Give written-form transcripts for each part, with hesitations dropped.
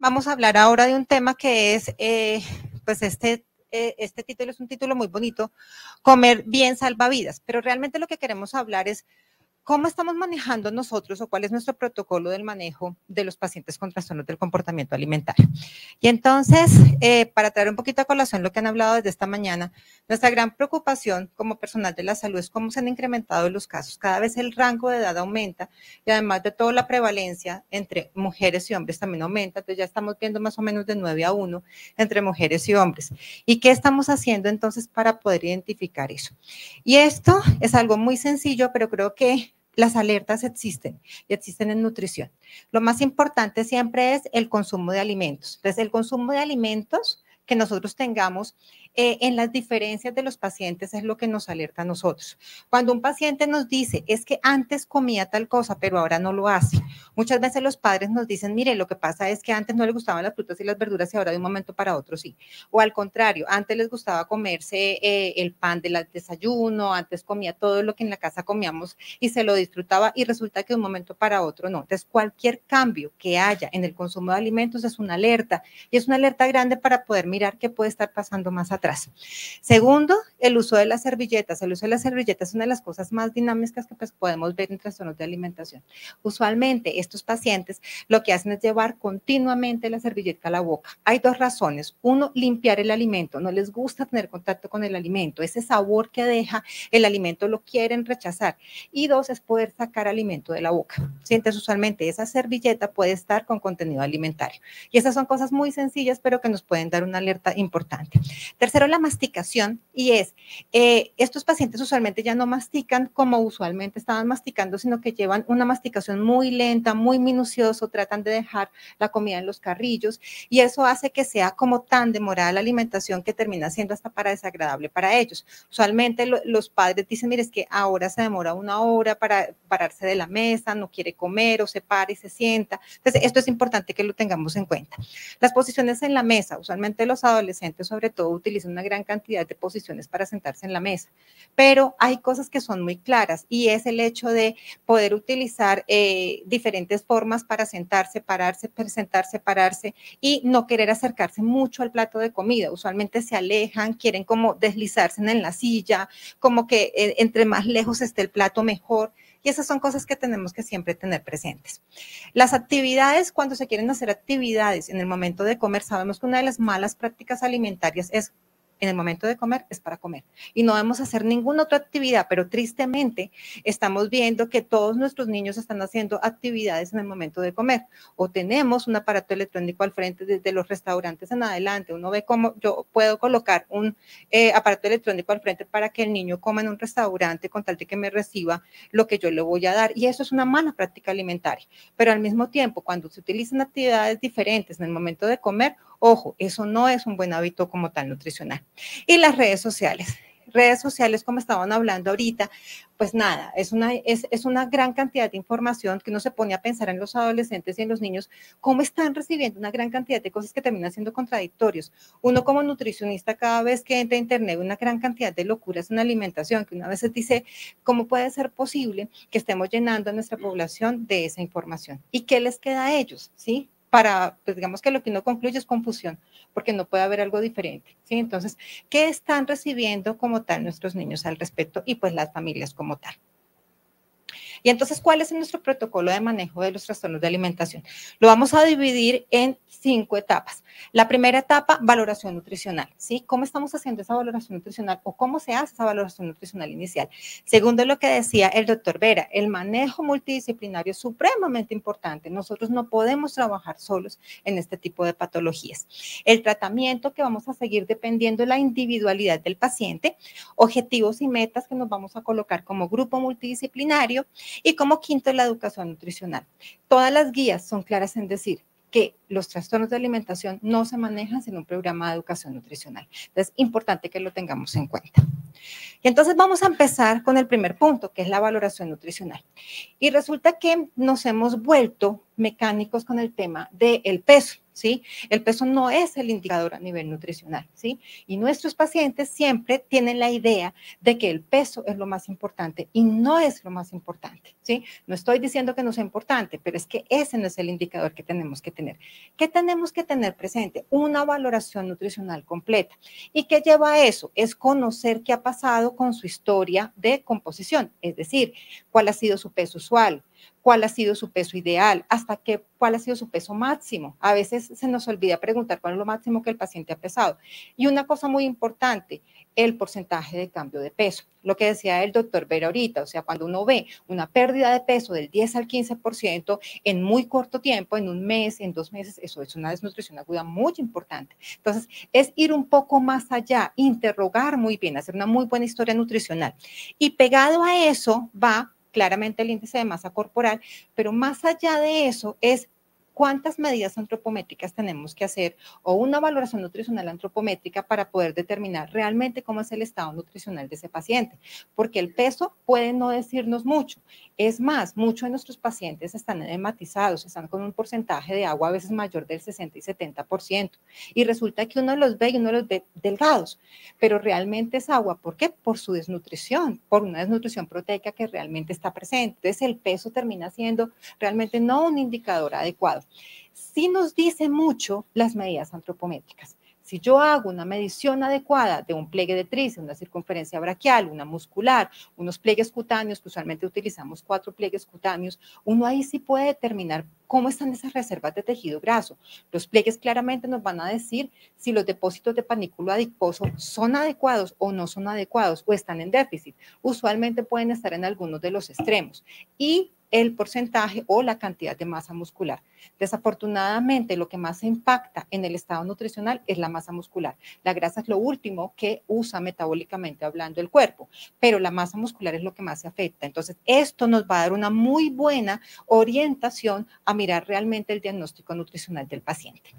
Vamos a hablar ahora de un tema que es, pues este título es un título muy bonito, Comer bien salva vidas, pero realmente lo que queremos hablar es ¿cómo estamos manejando nosotros o cuál es nuestro protocolo del manejo de los pacientes con trastornos del comportamiento alimentario? Y entonces, para traer un poquito a colación lo que han hablado desde esta mañana, nuestra gran preocupación como personal de la salud es cómo se han incrementado los casos. Cada vez el rango de edad aumenta y además de todo la prevalencia entre mujeres y hombres también aumenta. Entonces ya estamos viendo más o menos de 9-1 entre mujeres y hombres. ¿Y qué estamos haciendo entonces para poder identificar eso? Y esto es algo muy sencillo, pero creo que las alertas existen y existen en nutrición. Lo más importante siempre es el consumo de alimentos. Entonces, el consumo de alimentos que nosotros tengamos en las diferencias de los pacientes es lo que nos alerta a nosotros. Cuando un paciente nos dice, es que antes comía tal cosa, pero ahora no lo hace. Muchas veces los padres nos dicen, mire, lo que pasa es que antes no le gustaban las frutas y las verduras y ahora de un momento para otro sí. O al contrario, antes les gustaba comerse el pan del desayuno, antes comía todo lo que en la casa comíamos y se lo disfrutaba y resulta que de un momento para otro no. Entonces, cualquier cambio que haya en el consumo de alimentos es una alerta y es una alerta grande para poder mirar qué puede estar pasando más atrás. Segundo, el uso de las servilletas. El uso de las servilletas es una de las cosas más dinámicas que pues, podemos ver en trastornos de alimentación. Usualmente estos pacientes lo que hacen es llevar continuamente la servilleta a la boca. Hay dos razones. Uno, limpiar el alimento. No les gusta tener contacto con el alimento. Ese sabor que deja el alimento lo quieren rechazar. Y dos, es poder sacar alimento de la boca. Sientes usualmente esa servilleta puede estar con contenido alimentario. Y esas son cosas muy sencillas, pero que nos pueden dar una alerta importante. Tercero, la masticación. Y es, estos pacientes usualmente ya no mastican como usualmente estaban masticando, sino que llevan una masticación muy lenta, muy minucioso, tratan de dejar la comida en los carrillos y eso hace que sea como tan demorada la alimentación que termina siendo hasta para desagradable para ellos. Usualmente los padres dicen, mire, es que ahora se demora 1 hora para pararse de la mesa, no quiere comer o se para y se sienta. Entonces, esto es importante que lo tengamos en cuenta. Las posiciones en la mesa, usualmente los adolescentes sobre todo utilizan una gran cantidad de posiciones para sentarse en la mesa, pero hay cosas que son muy claras y es el hecho de poder utilizar diferentes formas para sentarse, pararse, presentarse, pararse y no querer acercarse mucho al plato de comida. Usualmente se alejan, quieren como deslizarse en la silla, como que entre más lejos esté el plato mejor. Y esas son cosas que tenemos que siempre tener presentes. Las actividades, cuando se quieren hacer actividades en el momento de comer, sabemos que una de las malas prácticas alimentarias es en el momento de comer es para comer y no debemos hacer ninguna otra actividad, pero tristemente estamos viendo que todos nuestros niños están haciendo actividades en el momento de comer o tenemos un aparato electrónico al frente desde los restaurantes en adelante. Uno ve cómo yo puedo colocar un aparato electrónico al frente para que el niño coma en un restaurante con tal de que me reciba lo que yo le voy a dar y eso es una mala práctica alimentaria, pero al mismo tiempo cuando se utilizan actividades diferentes en el momento de comer, ojo, eso no es un buen hábito como tal nutricional. Y las redes sociales. Redes sociales, como estaban hablando ahorita, pues nada, es una gran cantidad de información que uno se pone a pensar en los adolescentes y en los niños, cómo están recibiendo una gran cantidad de cosas que terminan siendo contradictorios. Uno como nutricionista, cada vez que entra a internet, una gran cantidad de locuras en alimentación, que una vez dice, ¿cómo puede ser posible que estemos llenando a nuestra población de esa información? ¿Y qué les queda a ellos? ¿Sí? Para, pues digamos que lo que uno concluye es confusión, porque no puede haber algo diferente, ¿sí? Entonces, ¿qué están recibiendo como tal nuestros niños al respecto y pues las familias como tal? Y entonces, ¿cuál es nuestro protocolo de manejo de los trastornos de alimentación? Lo vamos a dividir en 5 etapas. La primera etapa, valoración nutricional, ¿sí? ¿Cómo estamos haciendo esa valoración nutricional o cómo se hace esa valoración nutricional inicial? Segundo, lo que decía el doctor Vera, el manejo multidisciplinario es supremamente importante. Nosotros no podemos trabajar solos en este tipo de patologías. El tratamiento que vamos a seguir dependiendo de la individualidad del paciente, objetivos y metas que nos vamos a colocar como grupo multidisciplinario y como quinto, la educación nutricional. Todas las guías son claras en decir que los trastornos de alimentación no se manejan sin un programa de educación nutricional. Entonces, es importante que lo tengamos en cuenta. Y entonces vamos a empezar con el primer punto, que es la valoración nutricional. Y resulta que nos hemos vuelto mecánicos con el tema del peso, ¿sí? El peso no es el indicador a nivel nutricional, ¿sí? Y nuestros pacientes siempre tienen la idea de que el peso es lo más importante y no es lo más importante, ¿sí? No estoy diciendo que no sea importante, pero es que ese no es el indicador que tenemos que tener. ¿Qué tenemos que tener presente? Una valoración nutricional completa. ¿Y qué lleva a eso? Es conocer qué ha pasado con su historia de composición, es decir, cuál ha sido su peso usual, cuál ha sido su peso ideal, cuál ha sido su peso máximo. A veces se nos olvida preguntar cuál es lo máximo que el paciente ha pesado. Y una cosa muy importante, el porcentaje de cambio de peso. Lo que decía el doctor Vera ahorita, o sea, cuando uno ve una pérdida de peso del 10 al 15% en muy corto tiempo, en un mes, en 2 meses, eso es una desnutrición aguda muy importante. Entonces, es ir un poco más allá, interrogar muy bien, hacer una muy buena historia nutricional. Y pegado a eso va claramente el índice de masa corporal, pero más allá de eso es cuántas medidas antropométricas tenemos que hacer o una valoración nutricional antropométrica para poder determinar realmente cómo es el estado nutricional de ese paciente, porque el peso puede no decirnos mucho. Es más, muchos de nuestros pacientes están edematizados, están con un porcentaje de agua a veces mayor del 60 y 70%, y resulta que uno los ve y uno los ve delgados, pero realmente es agua. ¿Por qué? Por su desnutrición, por una desnutrición proteica que realmente está presente. Entonces el peso termina siendo realmente no un indicador adecuado. Sí nos dice mucho las medidas antropométricas. Si yo hago una medición adecuada de un pliegue de tríceps, una circunferencia braquial, una muscular, unos pliegues cutáneos, que usualmente utilizamos 4 pliegues cutáneos, uno ahí sí puede determinar cómo están esas reservas de tejido graso. Los pliegues claramente nos van a decir si los depósitos de panículo adiposo son adecuados o no son adecuados o están en déficit. Usualmente pueden estar en algunos de los extremos. Y el porcentaje o la cantidad de masa muscular. Desafortunadamente, lo que más impacta en el estado nutricional es la masa muscular. La grasa es lo último que usa metabólicamente hablando el cuerpo, pero la masa muscular es lo que más se afecta. Entonces, esto nos va a dar una muy buena orientación a mirar realmente el diagnóstico nutricional del paciente.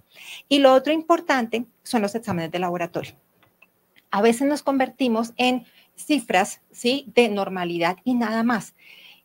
Y lo otro importante son los exámenes de laboratorio. A veces nos convertimos en cifras, ¿sí?, de normalidad y nada más.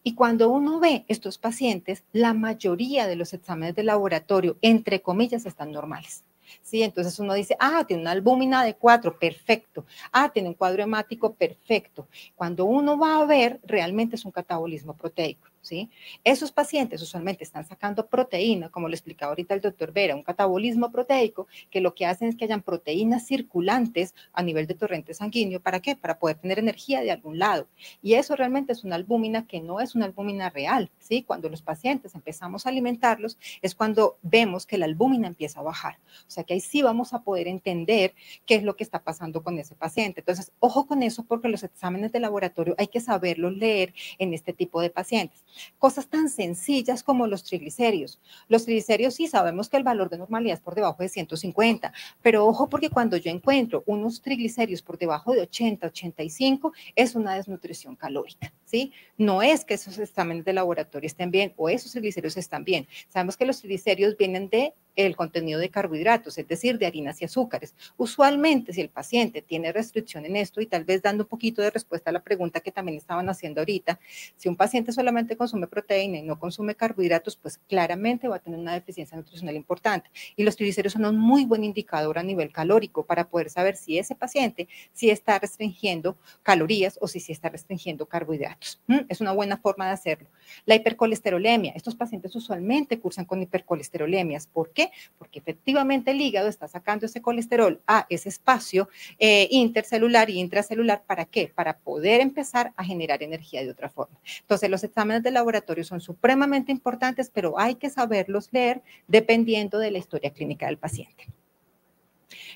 Y cuando uno ve estos pacientes, la mayoría de los exámenes de laboratorio, entre comillas, están normales. ¿Sí? Entonces uno dice, tiene una albúmina de 4, perfecto. Tiene un cuadro hemático, perfecto. Cuando uno va a ver, realmente es un catabolismo proteico. ¿Sí? Esos pacientes usualmente están sacando proteína, como lo explicaba ahorita el doctor Vera, un catabolismo proteico, que lo que hacen es que hayan proteínas circulantes a nivel de torrente sanguíneo. ¿Para qué? Para poder tener energía de algún lado. Y eso realmente es una albúmina que no es una albúmina real. ¿Sí? Cuando los pacientes empezamos a alimentarlos, es cuando vemos que la albúmina empieza a bajar. O sea que ahí sí vamos a poder entender qué es lo que está pasando con ese paciente. Entonces, ojo con eso, porque los exámenes de laboratorio hay que saberlos leer en este tipo de pacientes. Cosas tan sencillas como los triglicéridos. Los triglicéridos sí sabemos que el valor de normalidad es por debajo de 150, pero ojo porque cuando yo encuentro unos triglicéridos por debajo de 80, 85, es una desnutrición calórica, ¿sí? No es que esos exámenes de laboratorio estén bien o esos triglicéridos están bien. Sabemos que los triglicéridos vienen de el contenido de carbohidratos, es decir, de harinas y azúcares. Usualmente, si el paciente tiene restricción en esto, y tal vez dando un poquito de respuesta a la pregunta que también estaban haciendo ahorita, si un paciente solamente consume proteína y no consume carbohidratos, pues claramente va a tener una deficiencia nutricional importante. Y los triglicéridos son un muy buen indicador a nivel calórico para poder saber si ese paciente sí está restringiendo calorías o si sí está restringiendo carbohidratos. Es una buena forma de hacerlo. La hipercolesterolemia. Estos pacientes usualmente cursan con hipercolesterolemias. ¿Por qué? Porque efectivamente el hígado está sacando ese colesterol a ese espacio intercelular y intracelular. ¿Para qué? Para poder empezar a generar energía de otra forma. Entonces, los exámenes de laboratorio son supremamente importantes, pero hay que saberlos leer dependiendo de la historia clínica del paciente.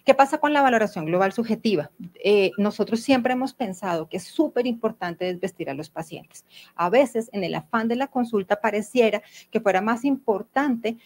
¿Qué pasa con la valoración global subjetiva? Nosotros siempre hemos pensado que es súper importante desvestir a los pacientes. A veces, en el afán de la consulta, pareciera que fuera más importante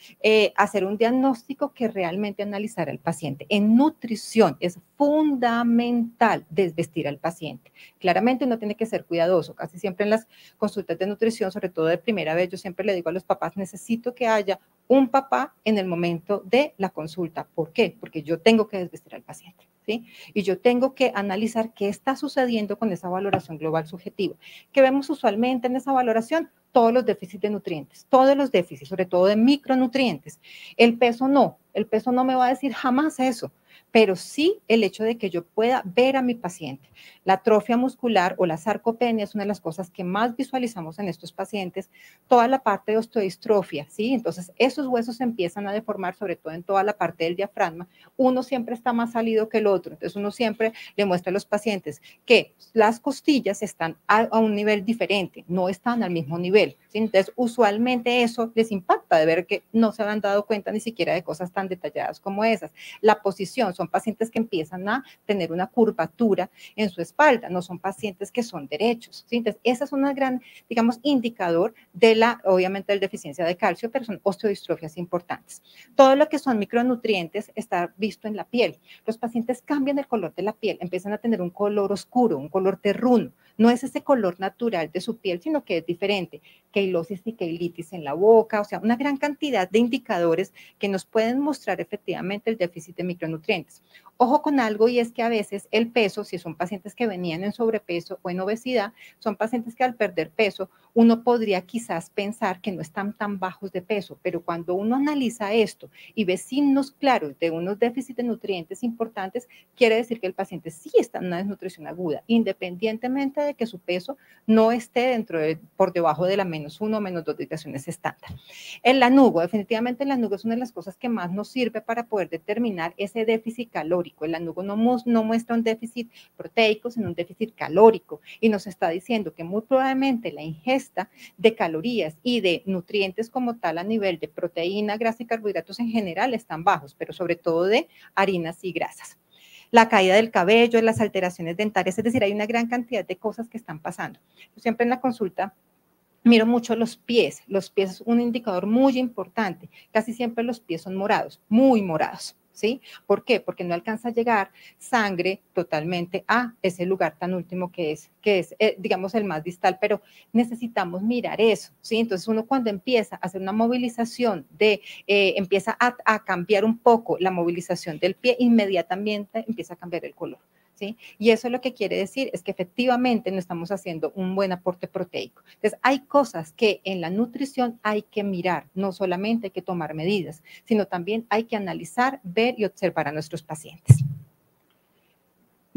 hacer un diagnóstico que realmente analizar al paciente. En nutrición es fundamental desvestir al paciente. Claramente uno tiene que ser cuidadoso. Casi siempre en las consultas de nutrición, sobre todo de primera vez, yo siempre le digo a los papás, necesito que haya un papá en el momento de la consulta. ¿Por qué? Porque yo tengo que desvestir al paciente, ¿sí? Y yo tengo que analizar qué está sucediendo con esa valoración global subjetiva. ¿Qué vemos usualmente en esa valoración? Todos los déficits de nutrientes, todos los déficits, sobre todo de micronutrientes. El peso no, El peso no me va a decir jamás eso, pero sí el hecho de que yo pueda ver a mi paciente. La atrofia muscular o la sarcopenia es una de las cosas que más visualizamos en estos pacientes, toda la parte de osteodistrofia, ¿sí? Entonces, esos huesos se empiezan a deformar, sobre todo en toda la parte del diafragma. Uno siempre está más salido que el otro, entonces uno siempre le muestra a los pacientes que las costillas están a un nivel diferente, no están al mismo nivel, ¿sí? Entonces, usualmente eso les impacta de ver que no se han dado cuenta ni siquiera de cosas tan detalladas como esas. La posición, son pacientes que empiezan a tener una curvatura en su espalda, no son pacientes que son derechos, ¿sí? Entonces, esa es una gran, digamos, indicador de la, obviamente, de deficiencia de calcio, pero son osteodistrofias importantes. Todo lo que son micronutrientes está visto en la piel. Los pacientes cambian el color de la piel, empiezan a tener un color oscuro, un color terruno. No es ese color natural de su piel, sino que es diferente. Queilosis y queilitis en la boca, o sea, una gran cantidad de indicadores que nos pueden mostrar efectivamente el déficit de micronutrientes. Ojo con algo, y es que a veces el peso, si son pacientes que venían en sobrepeso o en obesidad, son pacientes que al perder peso, uno podría quizás pensar que no están tan bajos de peso, pero cuando uno analiza esto y ve signos claros de unos déficits de nutrientes importantes, quiere decir que el paciente sí está en una desnutrición aguda, independientemente de que su peso no esté por debajo de la -1 o -2 desviaciones estándar. El lanugo, definitivamente el lanugo es una de las cosas que más nos sirve para poder determinar ese déficit calórico. El lanugo no muestra un déficit proteico, sino un déficit calórico, y nos está diciendo que muy probablemente la ingesta de calorías y de nutrientes como tal a nivel de proteína, grasa y carbohidratos en general están bajos, pero sobre todo de harinas y grasas. La caída del cabello, las alteraciones dentarias, es decir, hay una gran cantidad de cosas que están pasando. Yo siempre en la consulta miro mucho los pies. Los pies es un indicador muy importante. Casi siempre los pies son morados, muy morados, ¿sí? ¿Por qué? Porque no alcanza a llegar sangre totalmente a ese lugar tan último que es digamos, el más distal, pero necesitamos mirar eso, ¿sí? Entonces uno cuando empieza a hacer una movilización empieza a cambiar un poco la movilización del pie, inmediatamente empieza a cambiar el color. ¿Sí? Y eso lo que quiere decir es que efectivamente no estamos haciendo un buen aporte proteico. Entonces, hay cosas que en la nutrición hay que mirar, no solamente hay que tomar medidas, sino también hay que analizar, ver y observar a nuestros pacientes.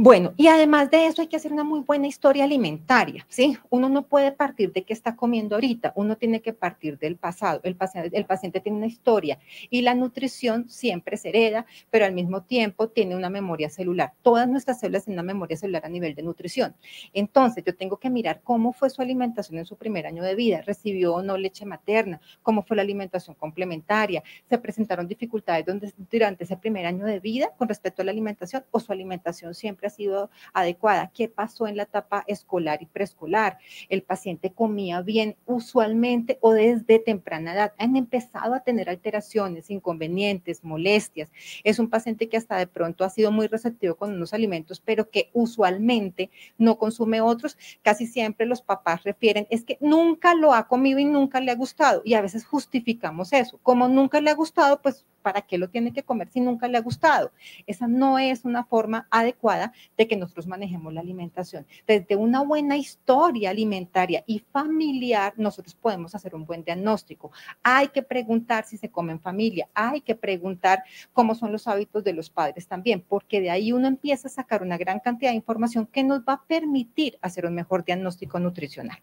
Bueno, y además de eso hay que hacer una muy buena historia alimentaria, ¿sí? Uno no puede partir de qué está comiendo ahorita, uno tiene que partir del pasado. El paciente tiene una historia y la nutrición siempre se hereda, pero al mismo tiempo tiene una memoria celular. Todas nuestras células tienen una memoria celular a nivel de nutrición. Entonces, yo tengo que mirar cómo fue su alimentación en su primer año de vida, recibió o no leche materna, cómo fue la alimentación complementaria, se presentaron dificultades durante ese primer año de vida con respecto a la alimentación o su alimentación siempre ha sido adecuada. ¿Qué pasó en la etapa escolar y preescolar? ¿El paciente comía bien usualmente o desde temprana edad? Han empezado a tener alteraciones, inconvenientes, molestias. Es un paciente que hasta de pronto ha sido muy receptivo con unos alimentos, pero que usualmente no consume otros. Casi siempre los papás refieren, es que nunca lo ha comido y nunca le ha gustado. Y a veces justificamos eso. Como nunca le ha gustado, pues ¿para qué lo tiene que comer si nunca le ha gustado? Esa no es una forma adecuada de que nosotros manejemos la alimentación. Desde una buena historia alimentaria y familiar, nosotros podemos hacer un buen diagnóstico. Hay que preguntar si se come en familia, hay que preguntar cómo son los hábitos de los padres también, porque de ahí uno empieza a sacar una gran cantidad de información que nos va a permitir hacer un mejor diagnóstico nutricional.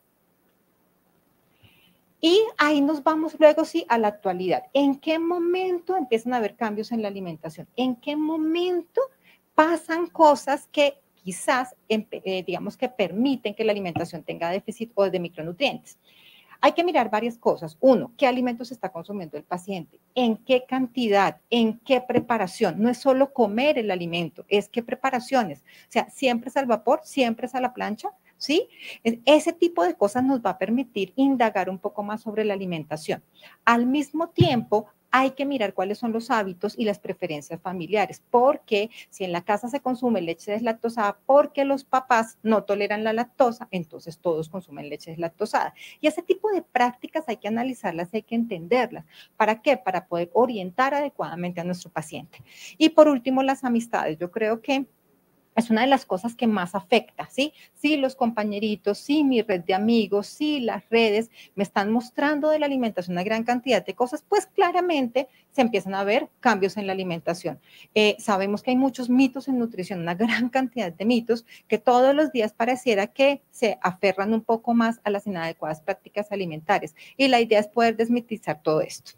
Y ahí nos vamos luego, sí, a la actualidad. ¿En qué momento empiezan a haber cambios en la alimentación? ¿En qué momento pasan cosas que quizás, digamos, que permiten que la alimentación tenga déficit o de micronutrientes? Hay que mirar varias cosas. Uno, ¿qué alimentos está consumiendo el paciente? ¿En qué cantidad? ¿En qué preparación? No es solo comer el alimento, es qué preparaciones. O sea, siempre es al vapor, siempre es a la plancha, ¿sí? Ese tipo de cosas nos va a permitir indagar un poco más sobre la alimentación. Al mismo tiempo, hay que mirar cuáles son los hábitos y las preferencias familiares, porque si en la casa se consume leche deslactosada porque los papás no toleran la lactosa, entonces todos consumen leche deslactosada. Y ese tipo de prácticas hay que analizarlas, hay que entenderlas. ¿Para qué? Para poder orientar adecuadamente a nuestro paciente. Y por último, las amistades. Yo creo que es una de las cosas que más afecta, ¿sí? Sí, los compañeritos, sí, mi red de amigos, sí, las redes me están mostrando de la alimentación una gran cantidad de cosas, pues claramente se empiezan a ver cambios en la alimentación. Sabemos que hay muchos mitos en nutrición, una gran cantidad de mitos que todos los días pareciera que se aferran un poco más a las inadecuadas prácticas alimentarias. Y la idea es poder desmitizar todo esto.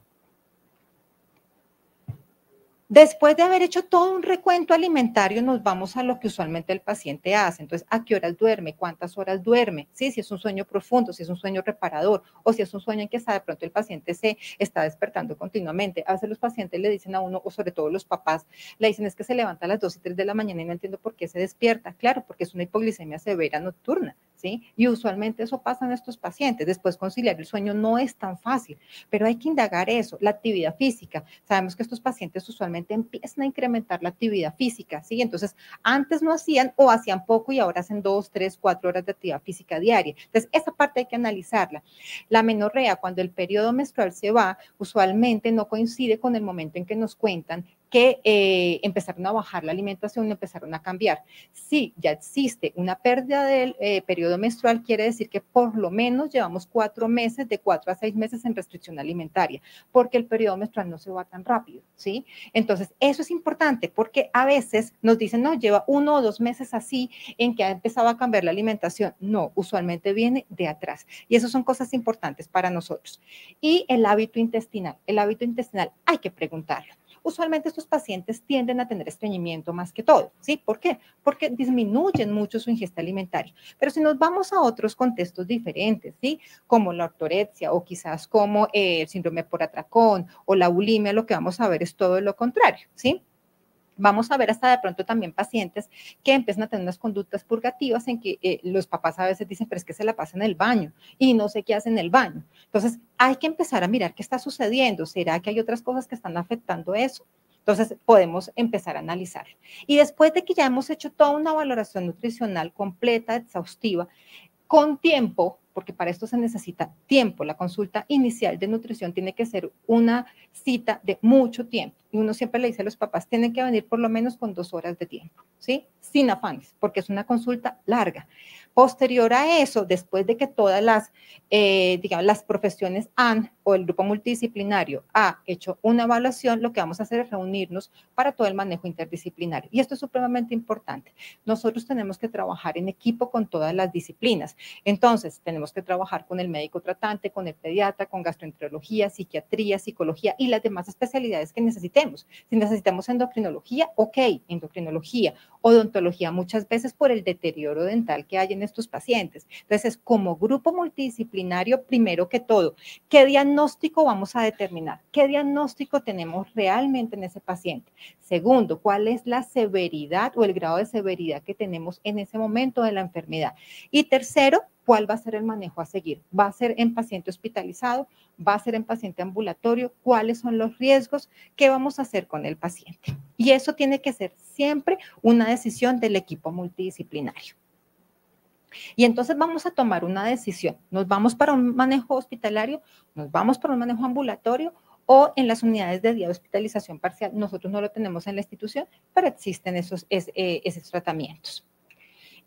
Después de haber hecho todo un recuento alimentario, nos vamos a lo que usualmente el paciente hace. Entonces, ¿a qué horas duerme? ¿Cuántas horas duerme? ¿Sí? Si es un sueño profundo, si es un sueño reparador, o si es un sueño en que de pronto el paciente se está despertando continuamente. A veces los pacientes le dicen a uno, o sobre todo los papás, le dicen es que se levanta a las 2 y 3 de la mañana y no entiendo por qué se despierta. Claro, porque es una hipoglicemia severa nocturna, ¿sí? Y usualmente eso pasa en estos pacientes. Después conciliar el sueño no es tan fácil, pero hay que indagar eso. La actividad física. Sabemos que estos pacientes usualmente empiezan a incrementar la actividad física, ¿sí? Entonces, antes no hacían o hacían poco y ahora hacen 2, 3, 4 horas de actividad física diaria. Entonces, esa parte hay que analizarla. La menorrea, cuando el periodo menstrual se va, usualmente no coincide con el momento en que nos cuentan que empezaron a bajar la alimentación y empezaron a cambiar. Si ya existe una pérdida del periodo menstrual, quiere decir que por lo menos llevamos 4 meses, de 4 a 6 meses en restricción alimentaria, porque el periodo menstrual no se va tan rápido, ¿sí? Entonces, eso es importante porque a veces nos dicen, no, lleva 1 o 2 meses así en que ha empezado a cambiar la alimentación. No, usualmente viene de atrás. Y eso son cosas importantes para nosotros. Y el hábito intestinal. El hábito intestinal hay que preguntarlo. Usualmente estos pacientes tienden a tener estreñimiento más que todo, ¿sí? ¿Por qué? Porque disminuyen mucho su ingesta alimentaria. Pero si nos vamos a otros contextos diferentes, ¿sí? Como la ortorexia o quizás como el síndrome por atracón o la bulimia, lo que vamos a ver es todo lo contrario, ¿sí? Vamos a ver hasta de pronto también pacientes que empiezan a tener unas conductas purgativas en que los papás a veces dicen, pero es que se la pasa en el baño y no sé qué hace en el baño. Entonces, hay que empezar a mirar qué está sucediendo. ¿Será que hay otras cosas que están afectando eso? Entonces, podemos empezar a analizar. Y después de que ya hemos hecho toda una valoración nutricional completa, exhaustiva, con tiempo, porque para esto se necesita tiempo. La consulta inicial de nutrición tiene que ser una cita de mucho tiempo. Y uno siempre le dice a los papás, tienen que venir por lo menos con 2 horas de tiempo, ¿sí? Sin afanes, porque es una consulta larga. Posterior a eso, después de que todas digamos, las profesiones han, o el grupo multidisciplinario ha hecho una evaluación, lo que vamos a hacer es reunirnos para todo el manejo interdisciplinario. Y esto es supremamente importante. Nosotros tenemos que trabajar en equipo con todas las disciplinas. Entonces, tenemos que trabajar con el médico tratante, con el pediatra, con gastroenterología, psiquiatría, psicología y las demás especialidades que necesitemos. Si necesitamos endocrinología, ok, endocrinología, odontología, muchas veces por el deterioro dental que hay en estos pacientes. Entonces, como grupo multidisciplinario, primero que todo, ¿qué diagnóstico vamos a determinar? ¿Qué diagnóstico tenemos realmente en ese paciente? Segundo, ¿cuál es la severidad o el grado de severidad que tenemos en ese momento de la enfermedad? Y tercero, ¿cuál va a ser el manejo a seguir? ¿Va a ser en paciente hospitalizado? ¿Va a ser en paciente ambulatorio? ¿Cuáles son los riesgos? ¿Qué vamos a hacer con el paciente? Y eso tiene que ser siempre una decisión del equipo multidisciplinario. Y entonces vamos a tomar una decisión. ¿Nos vamos para un manejo hospitalario? ¿Nos vamos para un manejo ambulatorio? O en las unidades de día de hospitalización parcial. Nosotros no lo tenemos en la institución, pero existen esos tratamientos.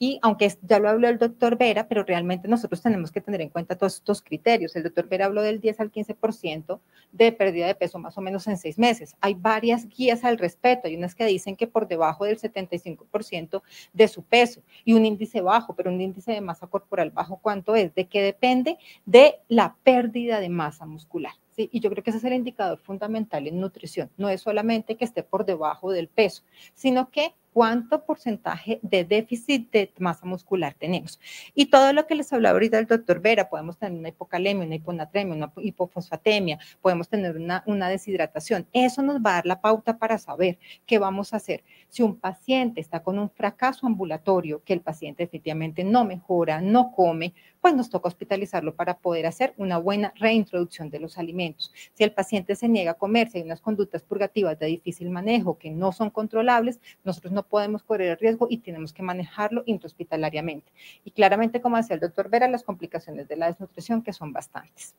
Y aunque ya lo habló el doctor Vera, pero realmente nosotros tenemos que tener en cuenta todos estos criterios. El doctor Vera habló del 10 al 15% de pérdida de peso más o menos en 6 meses. Hay varias guías al respecto. Hay unas que dicen que por debajo del 75% de su peso y un índice bajo, pero un índice de masa corporal bajo, ¿cuánto es? ¿De qué depende? De la pérdida de masa muscular. ¿Sí? Y yo creo que ese es el indicador fundamental en nutrición. No es solamente que esté por debajo del peso, sino que cuánto porcentaje de déficit de masa muscular tenemos. Y todo lo que les hablaba ahorita el doctor Vera, podemos tener una hipocalemia, una hiponatremia, una hipofosfatemia, podemos tener una deshidratación. Eso nos va a dar la pauta para saber qué vamos a hacer. Si un paciente está con un fracaso ambulatorio, que el paciente efectivamente no mejora, no come, pues nos toca hospitalizarlo para poder hacer una buena reintroducción de los alimentos. Si el paciente se niega a comer, si hay unas conductas purgativas de difícil manejo que no son controlables, nosotros no podemos correr el riesgo y tenemos que manejarlo intrahospitalariamente. Y claramente, como decía el doctor Vera, las complicaciones de la desnutrición, que son bastantes.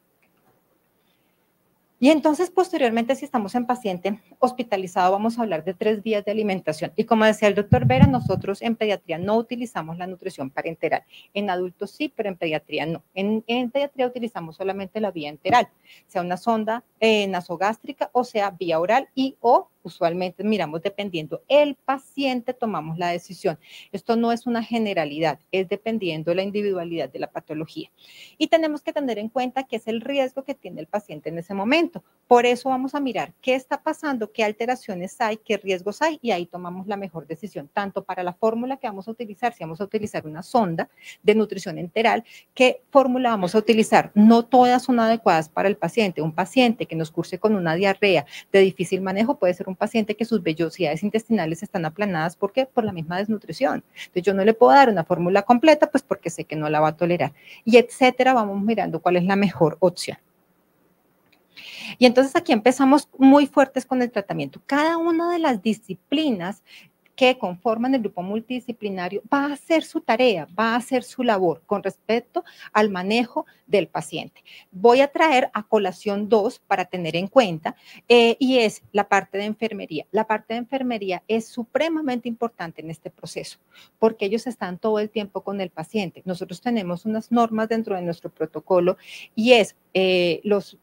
Y entonces, posteriormente, si estamos en paciente hospitalizado, vamos a hablar de 3 días de alimentación. Y como decía el doctor Vera, nosotros en pediatría no utilizamos la nutrición parenteral. En adultos sí, pero en pediatría no. En pediatría utilizamos solamente la vía enteral, sea una sonda nasogástrica o sea vía oral y o usualmente miramos dependiendo el paciente, tomamos la decisión. Esto no es una generalidad, es dependiendo la individualidad de la patología. Y tenemos que tener en cuenta que es el riesgo que tiene el paciente en ese momento. Por eso vamos a mirar qué está pasando, qué alteraciones hay, qué riesgos hay, y ahí tomamos la mejor decisión, tanto para la fórmula que vamos a utilizar, si vamos a utilizar una sonda de nutrición enteral, qué fórmula vamos a utilizar. No todas son adecuadas para el paciente. Un paciente que nos curse con una diarrea de difícil manejo puede ser un paciente que sus vellosidades intestinales están aplanadas. ¿Por qué? Por la misma desnutrición. Entonces yo no le puedo dar una fórmula completa, pues porque sé que no la va a tolerar. Y etcétera, vamos mirando cuál es la mejor opción. Y entonces aquí empezamos muy fuertes con el tratamiento. Cada una de las disciplinas que conforman el grupo multidisciplinario va a hacer su tarea, va a hacer su labor con respecto al manejo del paciente. Voy a traer a colación 2 para tener en cuenta y es la parte de enfermería. La parte de enfermería es supremamente importante en este proceso porque ellos están todo el tiempo con el paciente. Nosotros tenemos unas normas dentro de nuestro protocolo y es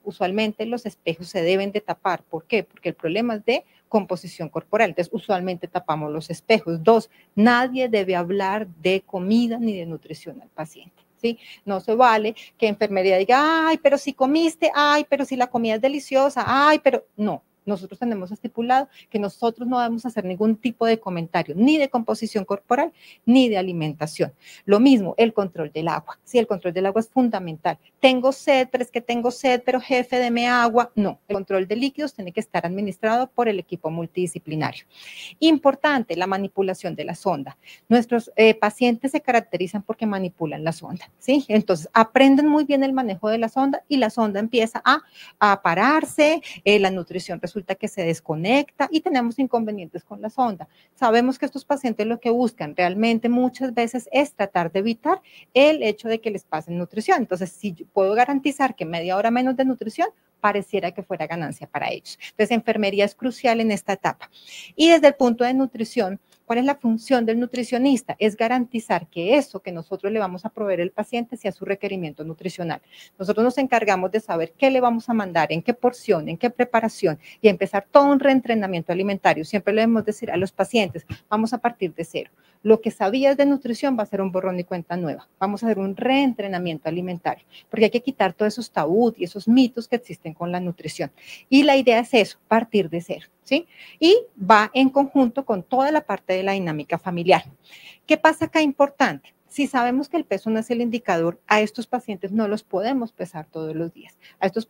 usualmente los espejos se deben de tapar. ¿Por qué? Porque el problema es de composición corporal. Entonces, usualmente tapamos los espejos. 2, nadie debe hablar de comida ni de nutrición al paciente. ¿Sí? No se vale que enfermería diga, ay, pero si comiste, ay, pero si la comida es deliciosa, ay, pero no. Nosotros tenemos estipulado que nosotros no debemos hacer ningún tipo de comentario, ni de composición corporal, ni de alimentación. Lo mismo, el control del agua. Sí, el control del agua es fundamental. Tengo sed, pero es que tengo sed, pero jefe, deme agua. No, el control de líquidos tiene que estar administrado por el equipo multidisciplinario. Importante, la manipulación de la sonda. Nuestros pacientes se caracterizan porque manipulan la sonda, ¿sí? Entonces, aprenden muy bien el manejo de la sonda y la sonda empieza a pararse, la nutrición resulta que se desconecta y tenemos inconvenientes con la sonda. Sabemos que estos pacientes lo que buscan realmente muchas veces es tratar de evitar el hecho de que les pasen nutrición. Entonces, si yo puedo garantizar que media hora menos de nutrición, pareciera que fuera ganancia para ellos. Entonces, enfermería es crucial en esta etapa. Y desde el punto de nutrición, ¿cuál es la función del nutricionista? Es garantizar que eso que nosotros le vamos a proveer al paciente sea su requerimiento nutricional. Nosotros nos encargamos de saber qué le vamos a mandar, en qué porción, en qué preparación y empezar todo un reentrenamiento alimentario. Siempre le debemos decir a los pacientes, vamos a partir de cero. Lo que sabías de nutrición va a ser un borrón y cuenta nueva. Vamos a hacer un reentrenamiento alimentario, porque hay que quitar todos esos tabús y esos mitos que existen con la nutrición. Y la idea es eso, partir de cero, ¿sí? Y va en conjunto con toda la parte de la dinámica familiar. ¿Qué pasa acá importante? Si sabemos que el peso no es el indicador, a estos pacientes no los podemos pesar todos los días. A estos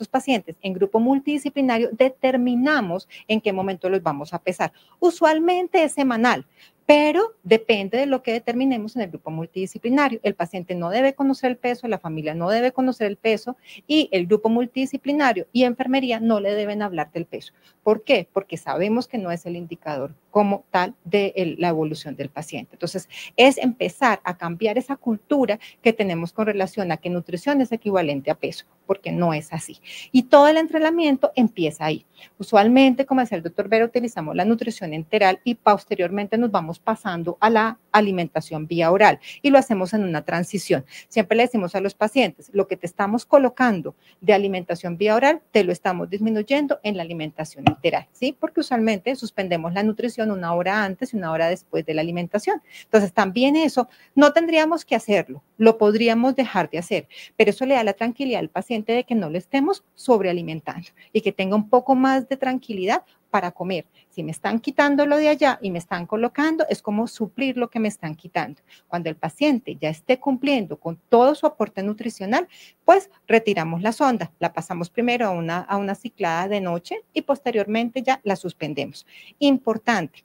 pacientes en grupo multidisciplinario determinamos en qué momento los vamos a pesar. Usualmente es semanal, pero depende de lo que determinemos en el grupo multidisciplinario. El paciente no debe conocer el peso, la familia no debe conocer el peso y el grupo multidisciplinario y enfermería no le deben hablar del peso. ¿Por qué? Porque sabemos que no es el indicador como tal de la evolución del paciente. Entonces, es empezar a cambiar esa cultura que tenemos con relación a que nutrición es equivalente a peso, porque no es así. Y todo el entrenamiento empieza ahí. Usualmente, como decía el doctor Vera, utilizamos la nutrición enteral y posteriormente nos vamos pasando a la alimentación vía oral y lo hacemos en una transición. Siempre le decimos a los pacientes, lo que te estamos colocando de alimentación vía oral, te lo estamos disminuyendo en la alimentación enteral, ¿sí? Porque usualmente suspendemos la nutrición una hora antes y una hora después de la alimentación. Entonces, también eso no tendríamos que hacerlo, lo podríamos dejar de hacer, pero eso le da la tranquilidad al paciente de que no le estemos sobrealimentando y que tenga un poco más de tranquilidad para comer. Si me están quitando lo de allá y me están colocando, es como suplir lo que me están quitando. Cuando el paciente ya esté cumpliendo con todo su aporte nutricional, pues retiramos la sonda, la pasamos primero a una ciclada de noche y posteriormente ya la suspendemos. Importante.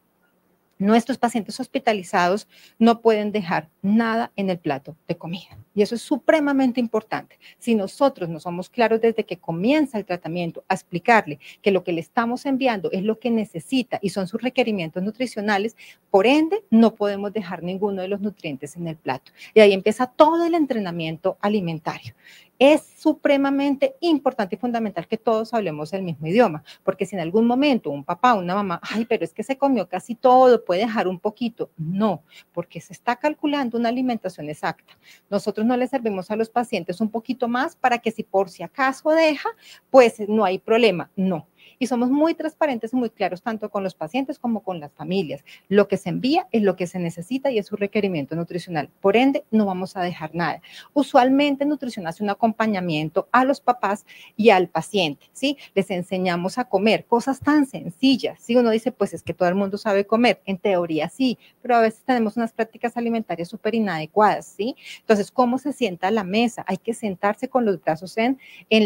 Nuestros pacientes hospitalizados no pueden dejar nada en el plato de comida. Y eso es supremamente importante. Si nosotros no somos claros desde que comienza el tratamiento a explicarle que lo que le estamos enviando es lo que necesita y son sus requerimientos nutricionales, por ende, no podemos dejar ninguno de los nutrientes en el plato. Y ahí empieza todo el entrenamiento alimentario. Es supremamente importante y fundamental que todos hablemos el mismo idioma, porque si en algún momento un papá o una mamá, ay, pero es que se comió casi todo, puede dejar un poquito, no, porque se está calculando una alimentación exacta. Nosotros no le servimos a los pacientes un poquito más para que si por si acaso deja, pues no hay problema, no. Y somos muy transparentes y muy claros tanto con los pacientes como con las familias. Lo que se envía es lo que se necesita y es su requerimiento nutricional. Por ende, no vamos a dejar nada. Usualmente nutrición hace un acompañamiento a los papás y al paciente, ¿sí? Les enseñamos a comer cosas tan sencillas, ¿sí? Uno dice, pues es que todo el mundo sabe comer. En teoría sí, pero a veces tenemos unas prácticas alimentarias súper inadecuadas, ¿sí? Entonces, ¿cómo se sienta a la mesa? Hay que sentarse con los brazos en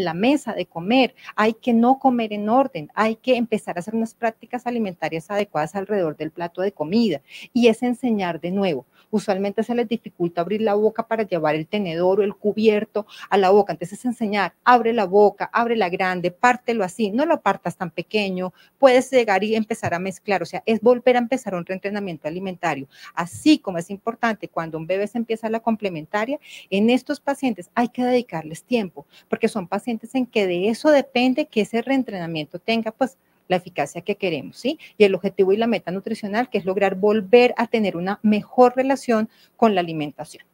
la mesa de comer. Hay que no comer en orden. Hay que empezar a hacer unas prácticas alimentarias adecuadas alrededor del plato de comida. Y es enseñar de nuevo. Usualmente se les dificulta abrir la boca para llevar el tenedor o el cubierto a la boca. Entonces es enseñar, abre la boca, abre la grande, pártelo así, no lo partas tan pequeño, puedes llegar y empezar a mezclar, o sea, es volver a empezar un reentrenamiento alimentario. Así como es importante cuando un bebé se empieza la complementaria, en estos pacientes hay que dedicarles tiempo, porque son pacientes en que de eso depende que ese reentrenamiento tenga, pues, la eficacia que queremos, ¿sí? Y el objetivo y la meta nutricional, que es lograr volver a tener una mejor relación con la alimentación.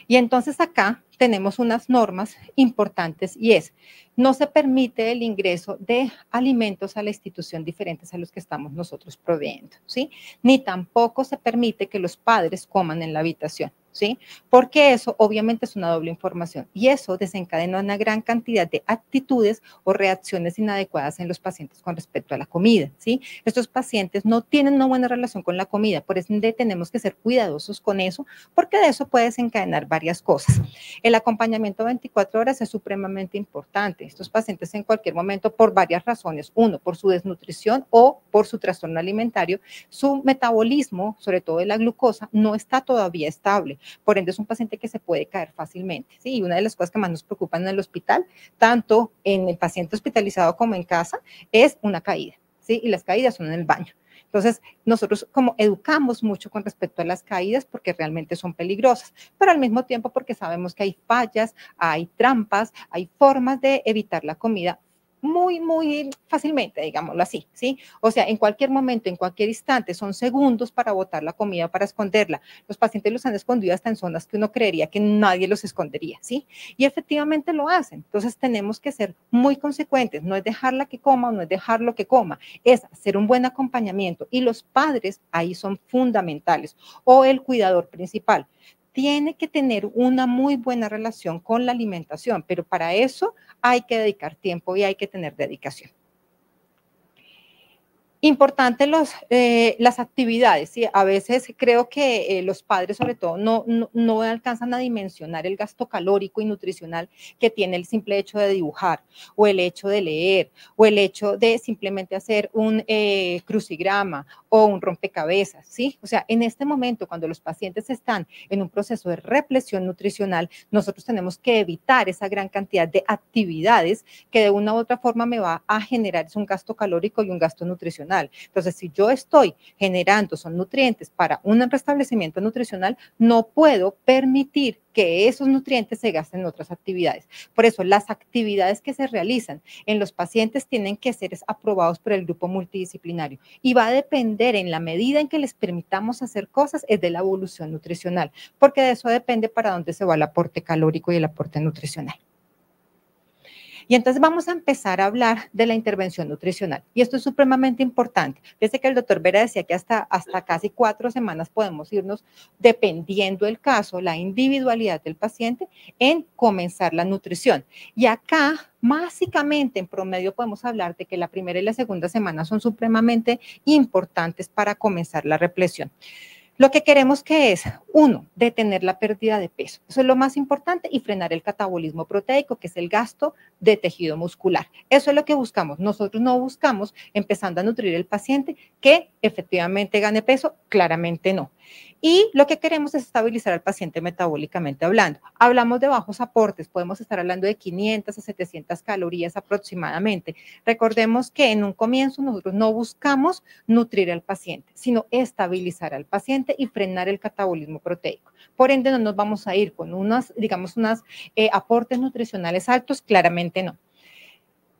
Y entonces acá tenemos unas normas importantes y es, no se permite el ingreso de alimentos a la institución diferentes a los que estamos nosotros proveyendo, ¿sí? Ni tampoco se permite que los padres coman en la habitación, ¿sí? Porque eso obviamente es una doble información y eso desencadena una gran cantidad de actitudes o reacciones inadecuadas en los pacientes con respecto a la comida, ¿sí? Estos pacientes no tienen una buena relación con la comida, por eso tenemos que ser cuidadosos con eso, porque de eso puede desencadenar varias cosas. El acompañamiento 24 horas es supremamente importante. Estos pacientes en cualquier momento, por varias razones, uno, por su desnutrición o por su trastorno alimentario, su metabolismo, sobre todo de la glucosa, no está todavía estable. Por ende, es un paciente que se puede caer fácilmente, ¿sí? Y una de las cosas que más nos preocupan en el hospital, tanto en el paciente hospitalizado como en casa, es una caída, ¿sí? Y las caídas son en el baño. Entonces, nosotros como educamos mucho con respecto a las caídas porque realmente son peligrosas, pero al mismo tiempo porque sabemos que hay fallas, hay trampas, hay formas de evitar la comida muy fácilmente, digámoslo así, ¿sí? O sea, en cualquier momento, en cualquier instante, son segundos para botar la comida, para esconderla. Los pacientes los han escondido hasta en zonas que uno creería que nadie los escondería, ¿sí? Y efectivamente lo hacen. Entonces, tenemos que ser muy consecuentes. No es dejarla que coma, no es dejarlo que coma, es hacer un buen acompañamiento. Y los padres ahí son fundamentales, o el cuidador principal. Tiene que tener una muy buena relación con la alimentación, pero para eso hay que dedicar tiempo y hay que tener dedicación. Importante las actividades, ¿sí? A veces creo que los padres sobre todo no alcanzan a dimensionar el gasto calórico y nutricional que tiene el simple hecho de dibujar o el hecho de leer o el hecho de simplemente hacer un crucigrama o un rompecabezas, ¿sí? O sea, en este momento cuando los pacientes están en un proceso de repleción nutricional, nosotros tenemos que evitar esa gran cantidad de actividades que de una u otra forma me va a generar un gasto calórico y un gasto nutricional. Entonces, si yo estoy generando son nutrientes para un restablecimiento nutricional, no puedo permitir que esos nutrientes se gasten en otras actividades. Por eso, las actividades que se realizan en los pacientes tienen que ser aprobados por el grupo multidisciplinario y va a depender en la medida en que les permitamos hacer cosas es de la evolución nutricional, porque de eso depende para dónde se va el aporte calórico y el aporte nutricional. Y entonces vamos a empezar a hablar de la intervención nutricional. Y esto es supremamente importante. Desde que el doctor Vera decía que hasta casi 4 semanas podemos irnos, dependiendo del caso, la individualidad del paciente, en comenzar la nutrición. Y acá, básicamente, en promedio, podemos hablar de que la primera y la segunda semana son supremamente importantes para comenzar la repleción. Lo que queremos que es, uno, detener la pérdida de peso. Eso es lo más importante y frenar el catabolismo proteico, que es el gasto de tejido muscular. Eso es lo que buscamos. Nosotros no buscamos, empezando a nutrir el paciente, que efectivamente gane peso, claramente no. Y lo que queremos es estabilizar al paciente metabólicamente hablando. Hablamos de bajos aportes, podemos estar hablando de 500 a 700 calorías aproximadamente. Recordemos que en un comienzo nosotros no buscamos nutrir al paciente, sino estabilizar al paciente paciente y frenar el catabolismo proteico. Por ende, no nos vamos a ir con unos aportes nutricionales altos, claramente no.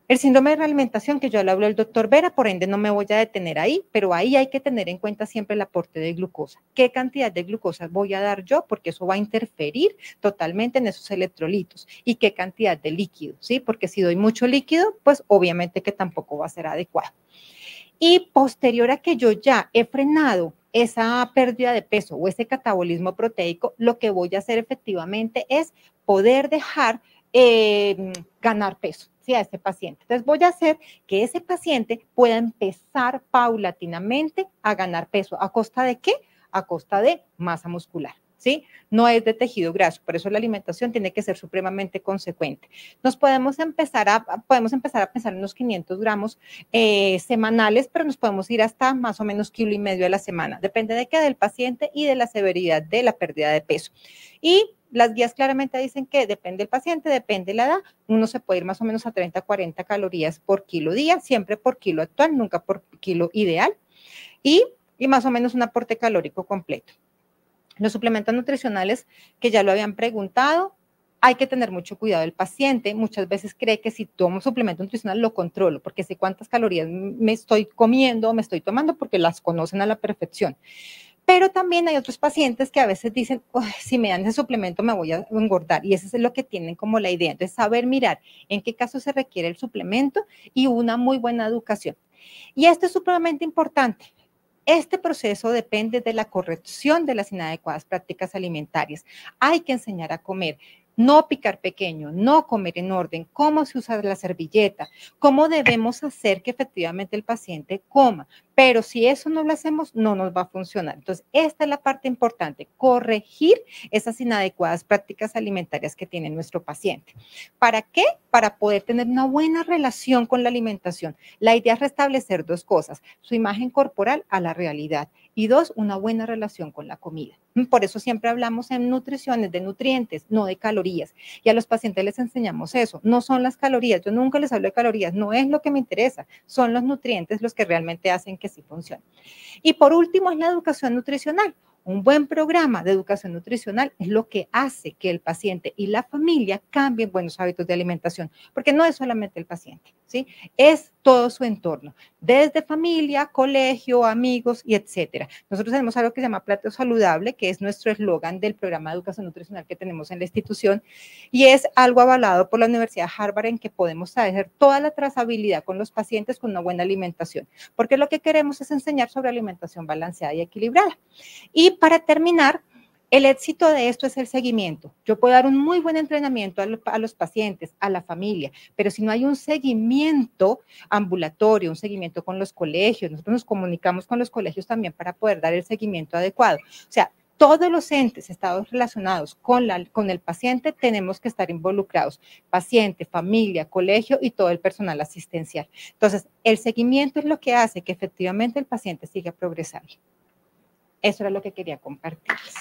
El síndrome de realimentación, que yo le hablo del doctor Vera, por ende no me voy a detener ahí, pero ahí hay que tener en cuenta siempre el aporte de glucosa. ¿Qué cantidad de glucosa voy a dar yo? Porque eso va a interferir totalmente en esos electrolitos. ¿Y qué cantidad de líquido? ¿Sí? Porque si doy mucho líquido, pues obviamente que tampoco va a ser adecuado. Y posterior a que yo ya he frenado esa pérdida de peso o ese catabolismo proteico, lo que voy a hacer efectivamente es poder dejar ganar peso, ¿sí? A ese paciente. Entonces voy a hacer que ese paciente pueda empezar paulatinamente a ganar peso. ¿A costa de qué? A costa de masa muscular. ¿Sí? No es de tejido graso, por eso la alimentación tiene que ser supremamente consecuente. Podemos empezar a pensar en unos 500 gramos semanales, pero nos podemos ir hasta más o menos 1,5 kilos a la semana. Depende de qué, del paciente y de la severidad de la pérdida de peso. Y las guías claramente dicen que depende del paciente, depende de la edad, uno se puede ir más o menos a 30, 40 calorías por kilo día, siempre por kilo actual, nunca por kilo ideal, y más o menos un aporte calórico completo. Los suplementos nutricionales, que ya lo habían preguntado, hay que tener mucho cuidado. El paciente muchas veces cree que si tomo suplemento nutricional lo controlo, porque sé cuántas calorías me estoy comiendo o me estoy tomando, porque las conocen a la perfección. Pero también hay otros pacientes que a veces dicen, si me dan ese suplemento me voy a engordar, y eso es lo que tienen como la idea. Entonces, saber mirar en qué caso se requiere el suplemento y una muy buena educación. Y esto es supremamente importante. Este proceso depende de la corrección de las inadecuadas prácticas alimentarias. Hay que enseñar a comer, no picar pequeño, no comer en orden, cómo se usa la servilleta, cómo debemos hacer que efectivamente el paciente coma. Pero si eso no lo hacemos, no nos va a funcionar. Entonces, esta es la parte importante, corregir esas inadecuadas prácticas alimentarias que tiene nuestro paciente. ¿Para qué? Para poder tener una buena relación con la alimentación. La idea es restablecer dos cosas, su imagen corporal a la realidad, y dos, una buena relación con la comida. Por eso siempre hablamos en nutriciones de nutrientes, no de calorías. Y a los pacientes les enseñamos eso. No son las calorías. Yo nunca les hablo de calorías. No es lo que me interesa. Son los nutrientes los que realmente hacen que sí funcione. Y por último es la educación nutricional. Un buen programa de educación nutricional es lo que hace que el paciente y la familia cambien buenos hábitos de alimentación, porque no es solamente el paciente, ¿sí? Es todo su entorno, desde familia, colegio, amigos y etcétera. Nosotros tenemos algo que se llama Plato Saludable, que es nuestro eslogan del programa de educación nutricional que tenemos en la institución, y es algo avalado por la Universidad de Harvard en que podemos hacer toda la trazabilidad con los pacientes con una buena alimentación, porque lo que queremos es enseñar sobre alimentación balanceada y equilibrada. Y para terminar, el éxito de esto es el seguimiento. Yo puedo dar un muy buen entrenamiento a los pacientes, a la familia, pero si no hay un seguimiento ambulatorio, un seguimiento con los colegios, nosotros nos comunicamos con los colegios también para poder dar el seguimiento adecuado. O sea, todos los entes estados relacionados con el paciente tenemos que estar involucrados, paciente, familia, colegio y todo el personal asistencial. Entonces, el seguimiento es lo que hace que efectivamente el paciente siga progresando. Eso era lo que quería compartirles.